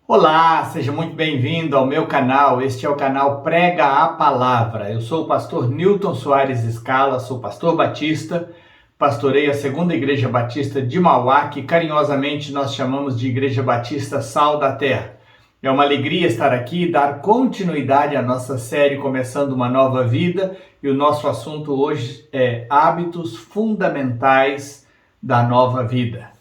Olá, seja muito bem-vindo ao meu canal. Este é o canal Prega a Palavra. Eu sou o pastor Newton Soares Scala, sou pastor batista, pastorei a Segunda Igreja Batista de Mauá, que carinhosamente nós chamamos de Igreja Batista Sal da Terra. É uma alegria estar aqui e dar continuidade à nossa série Começando uma Nova Vida, e o nosso assunto hoje é hábitos fundamentais da nova vida.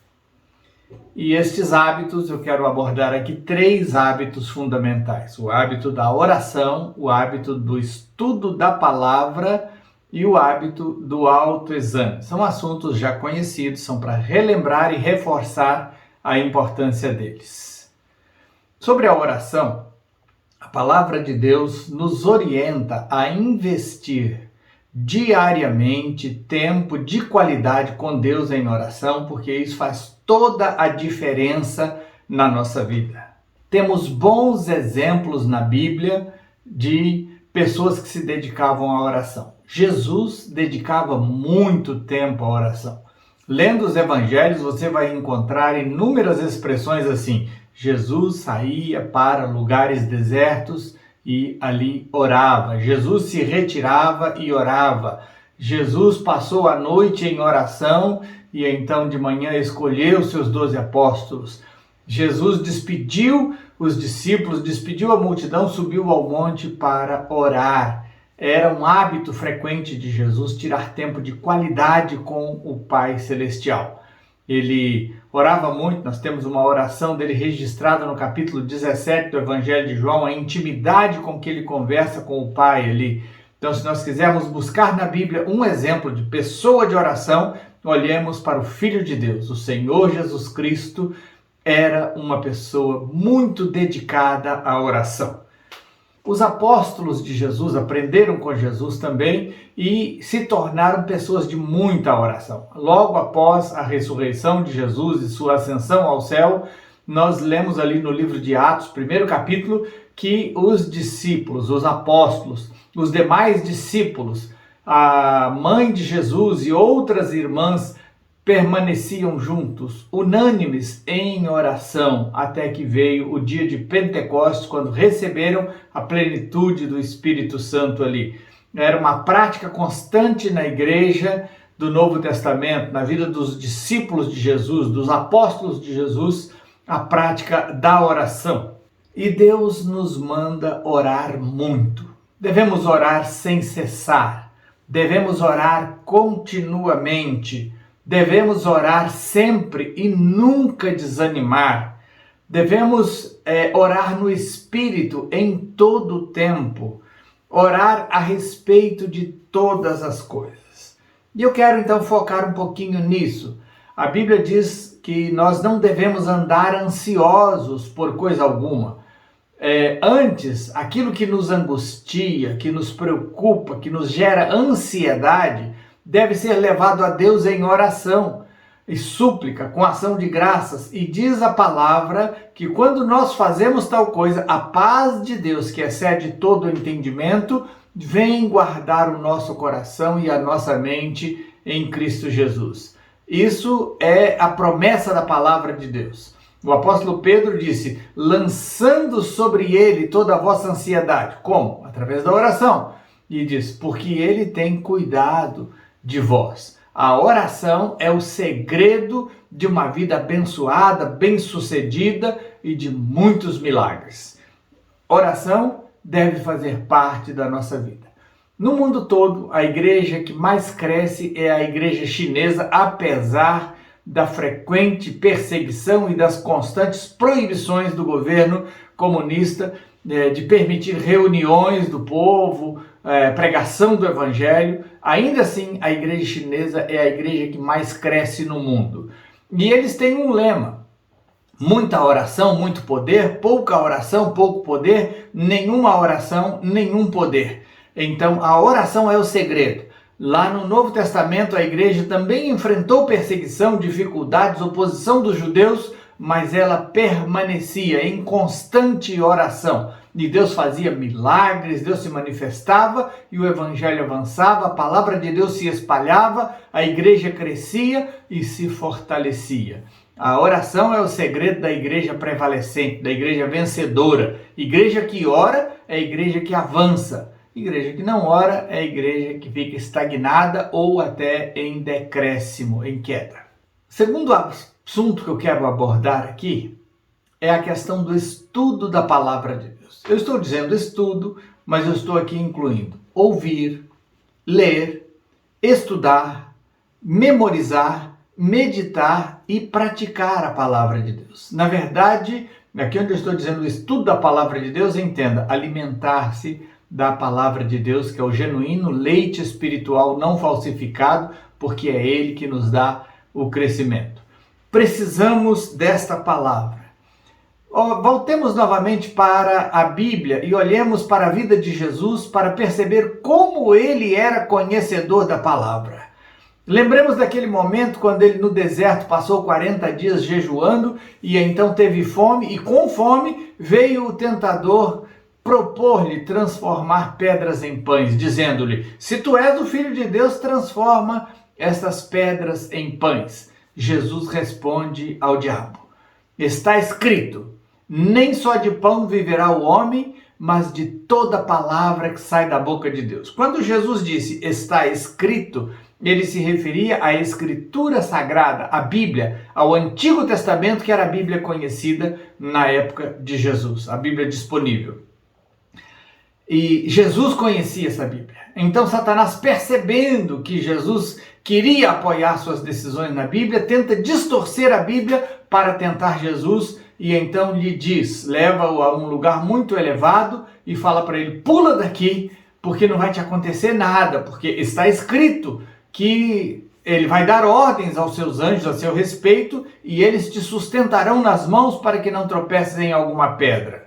E estes hábitos, eu quero abordar aqui 3 hábitos fundamentais. O hábito da oração, o hábito do estudo da palavra e o hábito do autoexame. São assuntos já conhecidos, são para relembrar e reforçar a importância deles. Sobre a oração, a palavra de Deus nos orienta a investir diariamente tempo de qualidade com Deus em oração, porque isso faz toda a diferença na nossa vida. Temos bons exemplos na Bíblia de pessoas que se dedicavam à oração. Jesus dedicava muito tempo à oração. Lendo os evangelhos, você vai encontrar inúmeras expressões assim: Jesus saía para lugares desertos e ali orava. Jesus se retirava e orava. Jesus passou a noite em oração e então de manhã escolheu seus 12 apóstolos. Jesus despediu os discípulos, despediu a multidão, subiu ao monte para orar. Era um hábito frequente de Jesus tirar tempo de qualidade com o Pai Celestial. Ele orava muito, nós temos uma oração dele registrada no capítulo 17 do Evangelho de João, a intimidade com que ele conversa com o Pai ali. Então, se nós quisermos buscar na Bíblia um exemplo de pessoa de oração, olhemos para o Filho de Deus. O Senhor Jesus Cristo era uma pessoa muito dedicada à oração. Os apóstolos de Jesus aprenderam com Jesus também e se tornaram pessoas de muita oração. Logo após a ressurreição de Jesus e sua ascensão ao céu, nós lemos ali no livro de Atos, primeiro capítulo, que os discípulos, os apóstolos, os demais discípulos, a mãe de Jesus e outras irmãs permaneciam juntos, unânimes em oração, até que veio o dia de Pentecostes, quando receberam a plenitude do Espírito Santo ali. Era uma prática constante na igreja do Novo Testamento, na vida dos discípulos de Jesus, dos apóstolos de Jesus, a prática da oração. E Deus nos manda orar muito. Devemos orar sem cessar, devemos orar continuamente. Devemos orar sempre e nunca desanimar. Devemos orar no Espírito em todo o tempo. Orar a respeito de todas as coisas. E eu quero então focar um pouquinho nisso. A Bíblia diz que nós não devemos andar ansiosos por coisa alguma. Antes, aquilo que nos angustia, que nos preocupa, que nos gera ansiedade, deve ser levado a Deus em oração e súplica, com ação de graças. E diz a palavra que quando nós fazemos tal coisa, a paz de Deus, que excede todo o entendimento, vem guardar o nosso coração e a nossa mente em Cristo Jesus. Isso é a promessa da palavra de Deus. O apóstolo Pedro disse: lançando sobre ele toda a vossa ansiedade. Como? Através da oração. E diz: porque ele tem cuidado de vós. A oração é o segredo de uma vida abençoada, bem-sucedida e de muitos milagres. Oração deve fazer parte da nossa vida. No mundo todo, a igreja que mais cresce é a igreja chinesa, apesar da frequente perseguição e das constantes proibições do governo comunista de permitir reuniões do povo, pregação do evangelho. Ainda assim, a igreja chinesa é a igreja que mais cresce no mundo. E eles têm um lema: muita oração, muito poder; pouca oração, pouco poder; nenhuma oração, nenhum poder. Então, a oração é o segredo. Lá no Novo Testamento, a igreja também enfrentou perseguição, dificuldades, oposição dos judeus, mas ela permanecia em constante oração. E Deus fazia milagres, Deus se manifestava e o evangelho avançava, a palavra de Deus se espalhava, a igreja crescia e se fortalecia. A oração é o segredo da igreja prevalecente, da igreja vencedora. Igreja que ora é igreja que avança. Igreja que não ora é igreja que fica estagnada ou até em decréscimo, em queda. Segundo assunto que eu quero abordar aqui é a questão do estudo da palavra de Deus. Eu estou dizendo estudo, mas eu estou aqui incluindo ouvir, ler, estudar, memorizar, meditar e praticar a palavra de Deus. Na verdade, aqui onde eu estou dizendo o estudo da palavra de Deus, entenda, alimentar-se da palavra de Deus, que é o genuíno leite espiritual não falsificado, porque é ele que nos dá o crescimento. Precisamos desta palavra. Voltemos novamente para a Bíblia e olhemos para a vida de Jesus para perceber como ele era conhecedor da palavra. Lembremos daquele momento quando ele no deserto passou 40 dias jejuando e então teve fome, e com fome veio o tentador propor-lhe transformar pedras em pães, dizendo-lhe: se tu és o Filho de Deus, transforma essas pedras em pães. Jesus responde ao diabo: está escrito, nem só de pão viverá o homem, mas de toda palavra que sai da boca de Deus. Quando Jesus disse está escrito, ele se referia à Escritura Sagrada, à Bíblia, ao Antigo Testamento, que era a Bíblia conhecida na época de Jesus, a Bíblia disponível. E Jesus conhecia essa Bíblia. Então Satanás, percebendo que Jesus queria apoiar suas decisões na Bíblia, tenta distorcer a Bíblia para tentar Jesus, e então lhe diz, leva-o a um lugar muito elevado e fala para ele: pula daqui, porque não vai te acontecer nada, porque está escrito que ele vai dar ordens aos seus anjos a seu respeito e eles te sustentarão nas mãos para que não tropeces em alguma pedra.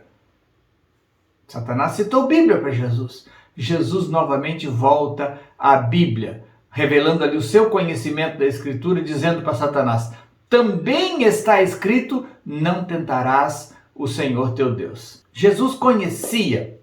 Satanás citou Bíblia para Jesus. Jesus novamente volta à Bíblia, revelando ali o seu conhecimento da Escritura, dizendo para Satanás: também está escrito, não tentarás o Senhor teu Deus. Jesus conhecia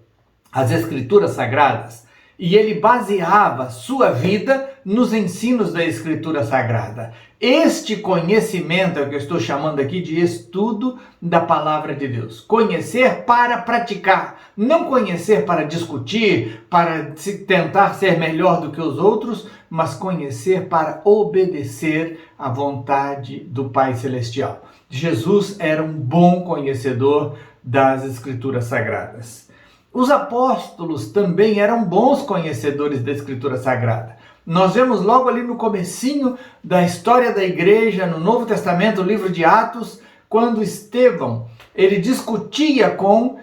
as Escrituras Sagradas e ele baseava sua vida nos ensinos da Escritura Sagrada. Este conhecimento é o que eu estou chamando aqui de estudo da Palavra de Deus. Conhecer para praticar, não conhecer para discutir, para tentar ser melhor do que os outros, mas conhecer para obedecer à vontade do Pai Celestial. Jesus era um bom conhecedor das Escrituras Sagradas. Os apóstolos também eram bons conhecedores da Escritura Sagrada. Nós vemos logo ali no comecinho da história da igreja, no Novo Testamento, o livro de Atos, quando Estevão, ele discutia com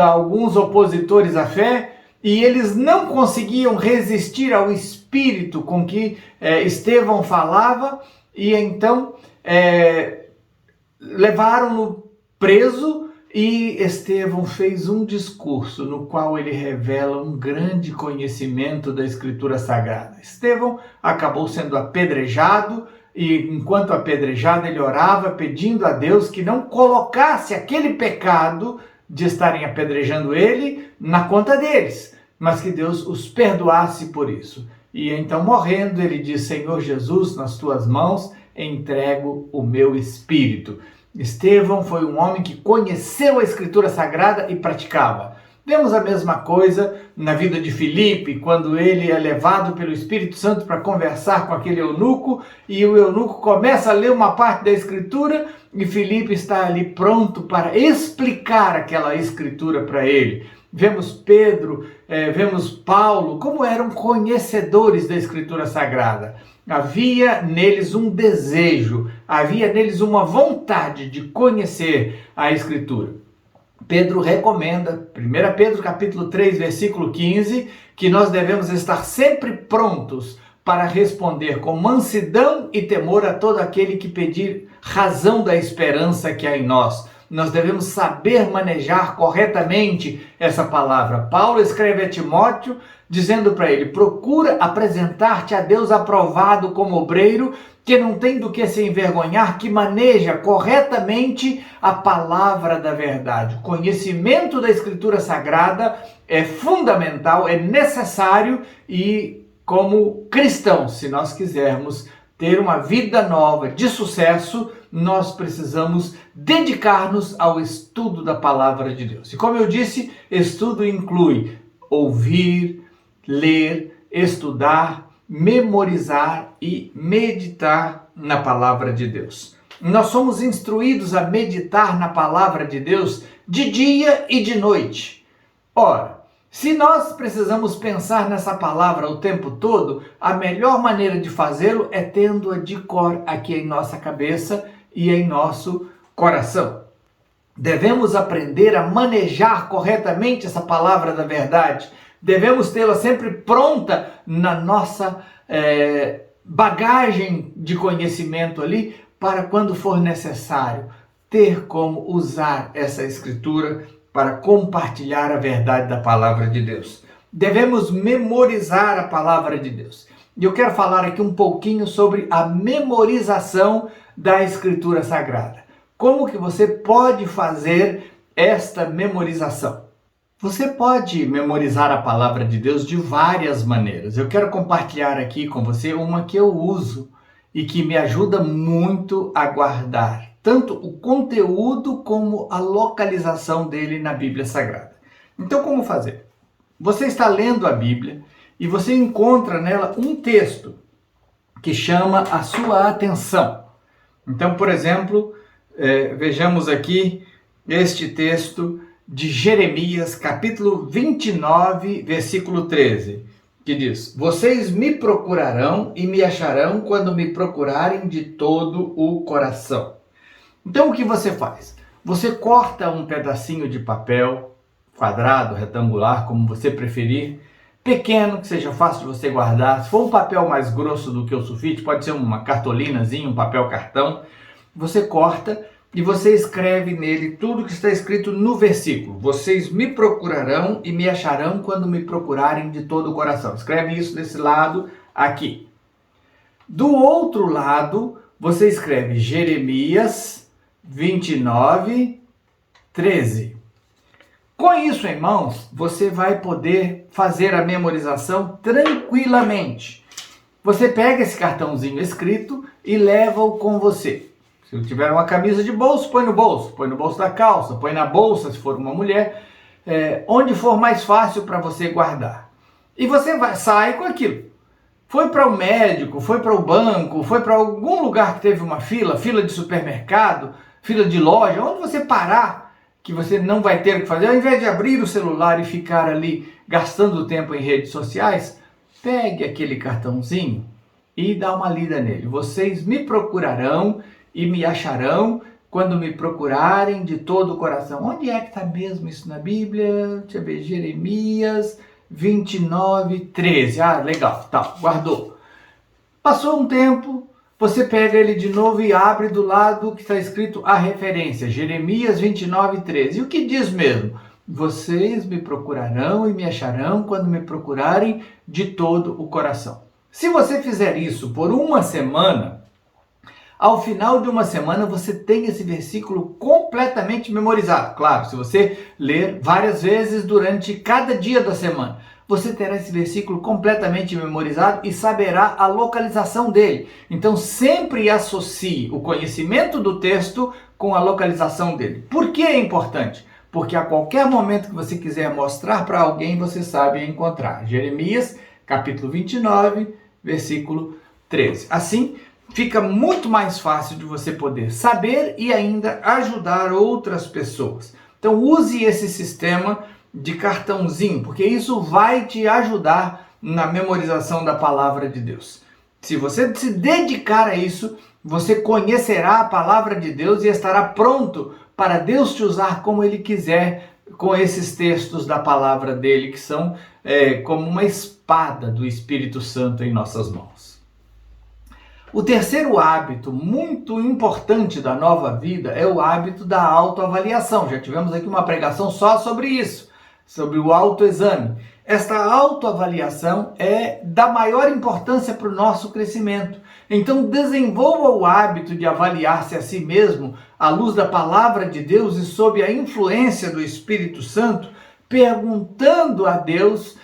alguns opositores à fé, e eles não conseguiam resistir ao espírito com que Estevão falava, e então levaram-no preso, e Estevão fez um discurso no qual ele revela um grande conhecimento da Escritura Sagrada. Estevão acabou sendo apedrejado, e enquanto apedrejado ele orava pedindo a Deus que não colocasse aquele pecado de estarem apedrejando ele na conta deles, mas que Deus os perdoasse por isso. E então, morrendo, ele diz: Senhor Jesus, nas tuas mãos entrego o meu espírito. Estevão foi um homem que conheceu a Escritura Sagrada e praticava. Vemos a mesma coisa na vida de Filipe, quando ele é levado pelo Espírito Santo para conversar com aquele eunuco, e o eunuco começa a ler uma parte da Escritura, e Filipe está ali pronto para explicar aquela Escritura para ele. Vemos Pedro, vemos Paulo, como eram conhecedores da Escritura Sagrada. Havia neles um desejo, havia neles uma vontade de conhecer a Escritura. Pedro recomenda, 1 Pedro capítulo 3, versículo 15, que nós devemos estar sempre prontos para responder com mansidão e temor a todo aquele que pedir razão da esperança que há em nós. Nós devemos saber manejar corretamente essa palavra. Paulo escreve a Timóteo dizendo para ele: procura apresentar-te a Deus aprovado como obreiro, que não tem do que se envergonhar, que maneja corretamente a palavra da verdade. O conhecimento da Escritura Sagrada é fundamental, é necessário, e como cristãos, se nós quisermos ter uma vida nova de sucesso, nós precisamos dedicar-nos ao estudo da palavra de Deus. E como eu disse, estudo inclui ouvir, ler, estudar, memorizar e meditar na palavra de Deus. Nós somos instruídos a meditar na palavra de Deus de dia e de noite. Ora, se nós precisamos pensar nessa palavra o tempo todo, a melhor maneira de fazê-lo é tendo-a de cor aqui em nossa cabeça e em nosso coração. Devemos aprender a manejar corretamente essa palavra da verdade. Devemos tê-la sempre pronta na nossa bagagem de conhecimento ali, para quando for necessário ter como usar essa escritura para compartilhar a verdade da palavra de Deus. Devemos memorizar a palavra de Deus. E eu quero falar aqui um pouquinho sobre a memorização da escritura sagrada. Como que você pode fazer esta memorização? Você pode memorizar a palavra de Deus de várias maneiras. Eu quero compartilhar aqui com você uma que eu uso e que me ajuda muito a guardar tanto o conteúdo como a localização dele na Bíblia Sagrada. Então, como fazer? Você está lendo a Bíblia e você encontra nela um texto que chama a sua atenção. Então, por exemplo, vejamos aqui este texto de Jeremias, capítulo 29, versículo 13, que diz: vocês me procurarão e me acharão quando me procurarem de todo o coração. Então o que você faz? Você corta um pedacinho de papel, quadrado, retangular, como você preferir, pequeno, que seja fácil de você guardar. Se for um papel mais grosso do que o sulfite, pode ser uma cartolinazinha, um papel cartão. Você corta e você escreve nele tudo que está escrito no versículo. Vocês me procurarão e me acharão quando me procurarem de todo o coração. Escreve isso desse lado aqui. Do outro lado, você escreve Jeremias 29, 13. Com isso em mãos, você vai poder fazer a memorização tranquilamente. Você pega esse cartãozinho escrito e leva-o com você. Se tiver uma camisa de bolso, põe no bolso da calça, põe na bolsa, se for uma mulher, onde for mais fácil para você guardar. E você sai com aquilo. Foi para o médico, foi para o banco, foi para algum lugar que teve uma fila de supermercado, fila de loja, onde você parar, que você não vai ter o que fazer, ao invés de abrir o celular e ficar ali gastando tempo em redes sociais, pegue aquele cartãozinho e dá uma lida nele. Vocês me procurarão e me acharão quando me procurarem de todo o coração. Onde é que está mesmo isso na Bíblia? Deixa eu ver, Jeremias 29, 13. Ah, legal, tá, guardou. Passou um tempo, você pega ele de novo e abre do lado que está escrito a referência, Jeremias 29, 13. E o que diz mesmo? Vocês me procurarão e me acharão quando me procurarem de todo o coração. Se você fizer isso por uma semana, ao final de uma semana você tem esse versículo completamente memorizado. Claro, se você ler várias vezes durante cada dia da semana, você terá esse versículo completamente memorizado e saberá a localização dele. Então sempre associe o conhecimento do texto com a localização dele. Por que é importante? Porque a qualquer momento que você quiser mostrar para alguém, você sabe encontrar. Jeremias, capítulo 29, versículo 13. Assim, fica muito mais fácil de você poder saber e ainda ajudar outras pessoas. Então use esse sistema de cartãozinho, porque isso vai te ajudar na memorização da palavra de Deus. Se você se dedicar a isso, você conhecerá a palavra de Deus e estará pronto para Deus te usar como Ele quiser com esses textos da palavra dele, que são como uma espada do Espírito Santo em nossas mãos. O terceiro hábito muito importante da nova vida é o hábito da autoavaliação. Já tivemos aqui uma pregação só sobre isso, sobre o autoexame. Esta autoavaliação é da maior importância para o nosso crescimento. Então desenvolva o hábito de avaliar-se a si mesmo à luz da palavra de Deus e sob a influência do Espírito Santo, perguntando a Deus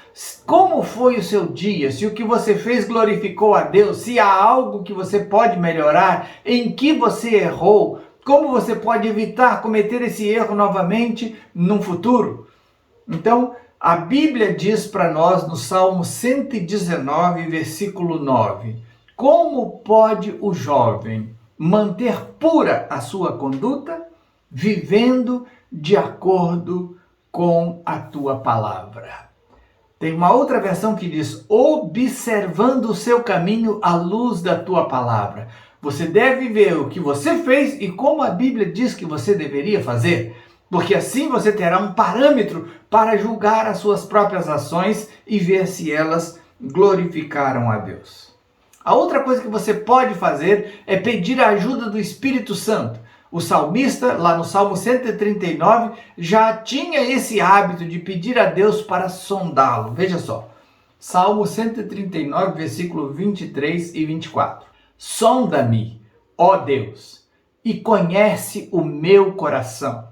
Como foi o seu dia? Se o que você fez glorificou a Deus? Se há algo que você pode melhorar? Em que você errou? Como você pode evitar cometer esse erro novamente no futuro? Então, a Bíblia diz para nós no Salmo 119, versículo 9: como pode o jovem manter pura a sua conduta? Vivendo de acordo com a tua palavra. Tem uma outra versão que diz: observando o seu caminho à luz da tua palavra. Você deve ver o que você fez e como a Bíblia diz que você deveria fazer, porque assim você terá um parâmetro para julgar as suas próprias ações e ver se elas glorificaram a Deus. A outra coisa que você pode fazer é pedir a ajuda do Espírito Santo. O salmista, lá no Salmo 139, já tinha esse hábito de pedir a Deus para sondá-lo. Veja só, Salmo 139, versículo 23 e 24. Sonda-me, ó Deus, e conhece o meu coração.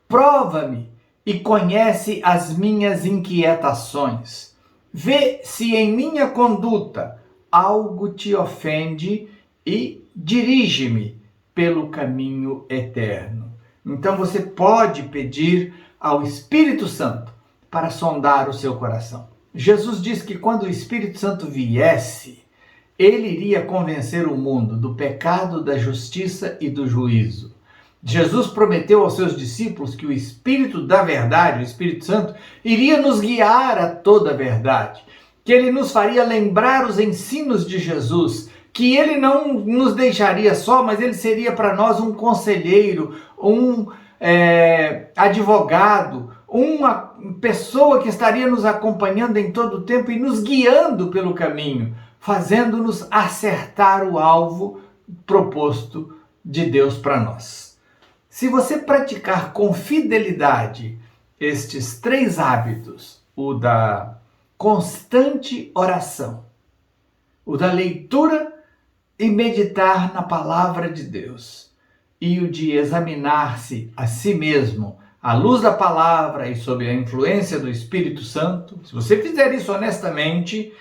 Prova-me e conhece as minhas inquietações. Vê se em minha conduta algo te ofende e dirige-me pelo caminho eterno. Então você pode pedir ao Espírito Santo para sondar o seu coração. Jesus disse que quando o Espírito Santo viesse, ele iria convencer o mundo do pecado, da justiça e do juízo. Jesus prometeu aos seus discípulos que o Espírito da verdade, o Espírito Santo, iria nos guiar a toda a verdade, que ele nos faria lembrar os ensinos de Jesus, que ele não nos deixaria só, mas ele seria para nós um conselheiro, um advogado, uma pessoa que estaria nos acompanhando em todo o tempo e nos guiando pelo caminho, fazendo-nos acertar o alvo proposto de Deus para nós. Se você praticar com fidelidade estes 3 hábitos, o da constante oração, o da leitura e meditar na palavra de Deus, e o de examinar-se a si mesmo à luz da palavra e sob a influência do Espírito Santo, se você fizer isso honestamente,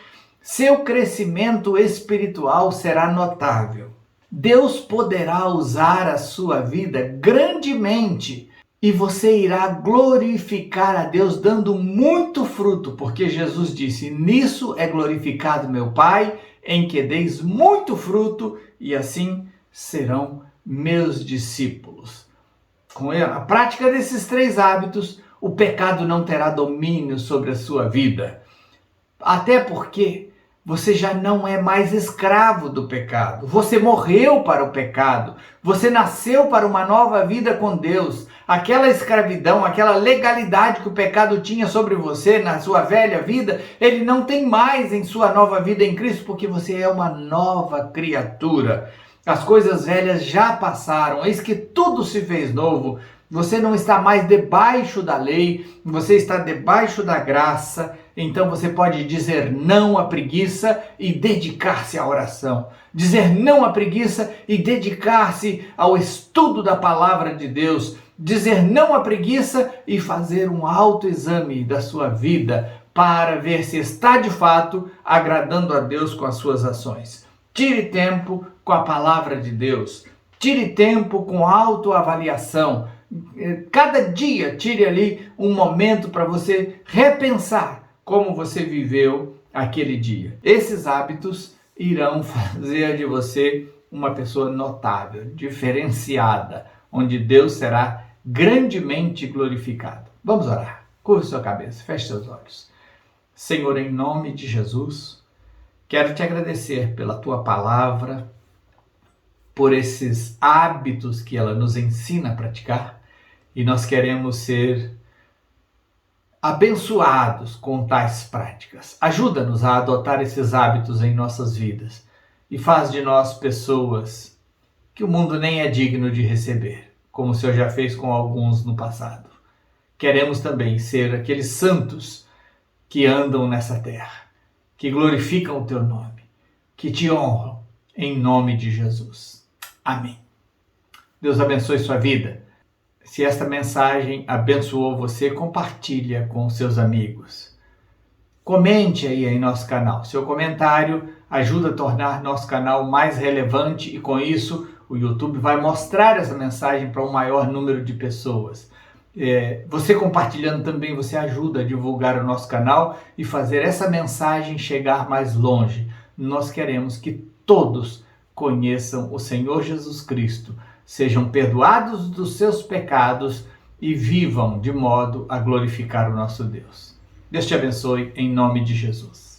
seu crescimento espiritual será notável. Deus poderá usar a sua vida grandemente e você irá glorificar a Deus dando muito fruto, porque Jesus disse: nisso é glorificado meu Pai, em que deis muito fruto, e assim serão meus discípulos. Com a prática desses 3 hábitos, o pecado não terá domínio sobre a sua vida. Até porque você já não é mais escravo do pecado. Você morreu para o pecado. Você nasceu para uma nova vida com Deus. Aquela escravidão, aquela legalidade que o pecado tinha sobre você na sua velha vida, ele não tem mais em sua nova vida em Cristo, porque você é uma nova criatura. As coisas velhas já passaram, eis que tudo se fez novo. Você não está mais debaixo da lei, você está debaixo da graça. Então você pode dizer não à preguiça e dedicar-se à oração. Dizer não à preguiça e dedicar-se ao estudo da palavra de Deus. Dizer não à preguiça e fazer um autoexame da sua vida para ver se está de fato agradando a Deus com as suas ações. Tire tempo com a palavra de Deus. Tire tempo com autoavaliação. Cada dia tire ali um momento para você repensar como você viveu aquele dia. Esses hábitos irão fazer de você uma pessoa notável, diferenciada, onde Deus será grandemente glorificado. Vamos orar. Curva sua cabeça, feche seus olhos. Senhor, em nome de Jesus, quero te agradecer pela tua palavra, por esses hábitos que ela nos ensina a praticar, e nós queremos ser abençoados com tais práticas. Ajuda-nos a adotar esses hábitos em nossas vidas e faz de nós pessoas que o mundo nem é digno de receber, como o Senhor já fez com alguns no passado. Queremos também ser aqueles santos que andam nessa terra, que glorificam o teu nome, que te honram em nome de Jesus. Amém. Deus abençoe sua vida. Se esta mensagem abençoou você, compartilha com seus amigos. Comente aí em nosso canal. Seu comentário ajuda a tornar nosso canal mais relevante e, com isso, o YouTube vai mostrar essa mensagem para um maior número de pessoas. Você compartilhando também, você ajuda a divulgar o nosso canal e fazer essa mensagem chegar mais longe. Nós queremos que todos conheçam o Senhor Jesus Cristo, sejam perdoados dos seus pecados e vivam de modo a glorificar o nosso Deus. Deus te abençoe em nome de Jesus.